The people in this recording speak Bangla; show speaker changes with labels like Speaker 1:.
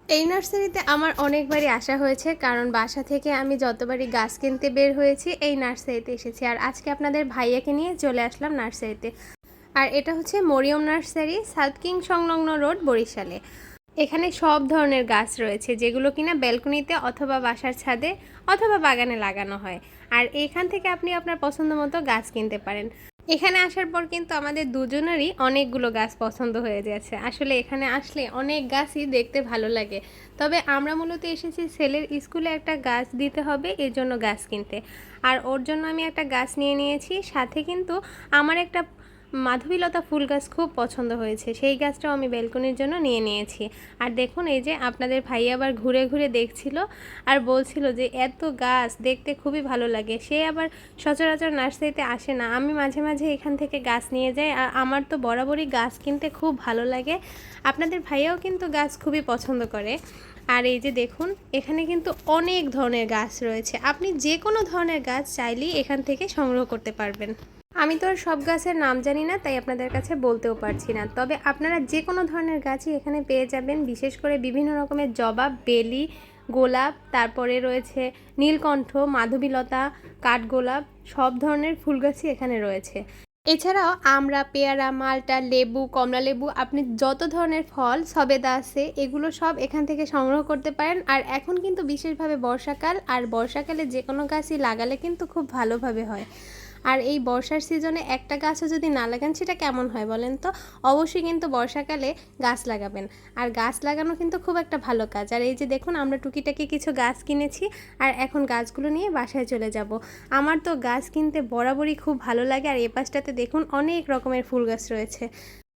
Speaker 1: এই নার্সারিতে আমার অনেকবারই আসা হয়েছে, কারণ বাসা থেকে আমি যতবারই গাছ কিনতে বের হয়েছি এই নার্সারিতে এসেছি। আর আজকে আপনাদের ভাইয়াকে নিয়ে চলে আসলাম নার্সারিতে। আর এটা হচ্ছে মরিয়ম নার্সারি, সাউথ কিং সংলগ্ন রোড, বরিশালে। এখানে সব ধরনের গাছ রয়েছে, যেগুলো কিনা ব্যালকনিতে অথবা বাসার ছাদে অথবা বাগানে লাগানো হয়। আর এখান থেকে আপনি আপনার পছন্দ মতো গাছ কিনতে পারেন। এখানে আসার পর কিন্তু আমাদের দুজনেরই অনেকগুলো গাছ পছন্দ হয়ে যাচ্ছে। আসলে এখানে আসলে অনেক গাছই দেখতে ভালো লাগে। তবে আমরা মূলত এসেছি ছেলের স্কুলে একটা গাছ দিতে হবে, এর জন্য গাছ কিনতে। আর ওর জন্য আমি একটা গাছ নিয়ে নিয়েছি, সাথে কিন্তু আমার একটা মাধবীলতা ফুল গাছ খুব পছন্দ হয়েছে, সেই গাছটাও আমি ব্যালকনির জন্য নিয়ে নিয়েছি। আর দেখুন, এই যে আপনাদের ভাই আবার ঘুরে ঘুরে দেখছিল আর বলছিল যে এত গাছ দেখতে খুবই ভালো লাগে। সে আবার সচরাচর নার্সারিতে আসে না, আমি মাঝে মাঝে এখান থেকে গাছ নিয়ে যাই। আর আমার তো বরাবরই গাছ কিনতে খুব ভালো লাগে। আপনাদের ভাইয়াও কিন্তু গাছ খুবই পছন্দ করে। আর এই যে দেখুন, এখানে কিন্তু অনেক ধরনের গাছ রয়েছে, আপনি যে কোনো ধরনের গাছ চাইলেই এখান থেকে সংগ্রহ করতে পারবেন। আমি তো আর সব গাছের নাম জানি না, তাই আপনাদের কাছে বলতেও পারছি না। তবে আপনারা যে কোনো ধরনের গাছই এখানে পেয়ে যাবেন, বিশেষ করে বিভিন্ন রকমের জবা, বেলি, গোলাপ, তারপরে রয়েছে নীলকণ্ঠ, মাধবীলতা, কাঠগোলাপ, সব ধরনের ফুল গাছই এখানে রয়েছে। এছাড়াও আমরা, পেয়ারা, মালটা, লেবু, কমলা লেবু, আপনি যত ধরনের ফল, সবেদা আছে, এগুলো সব এখান থেকে সংগ্রহ করতে পারেন। আর এখন কিন্তু বিশেষভাবে বর্ষাকাল, আর বর্ষাকালে যে কোনো গাছই লাগালে কিন্তু খুব ভালোভাবে হয়। আর এই বর্ষার সিজনে একটা গাছও যদি না লাগান সেটা কেমন হয় বলেন তো? অবশ্যই কিন্তু বর্ষাকালে গাছ লাগাবেন। আর গাছ লাগানো কিন্তু খুব একটা ভালো কাজ। আর এই যে দেখুন, আমরা টুকিটাকি কিছু গাছ কিনেছি, আর এখন গাছগুলো নিয়ে বাসায় চলে যাব। আমার তো গাছ কিনতে বরাবরই খুব ভালো লাগে। আর এ পাশটাতে দেখুন অনেক রকমের ফুল গাছ রয়েছে।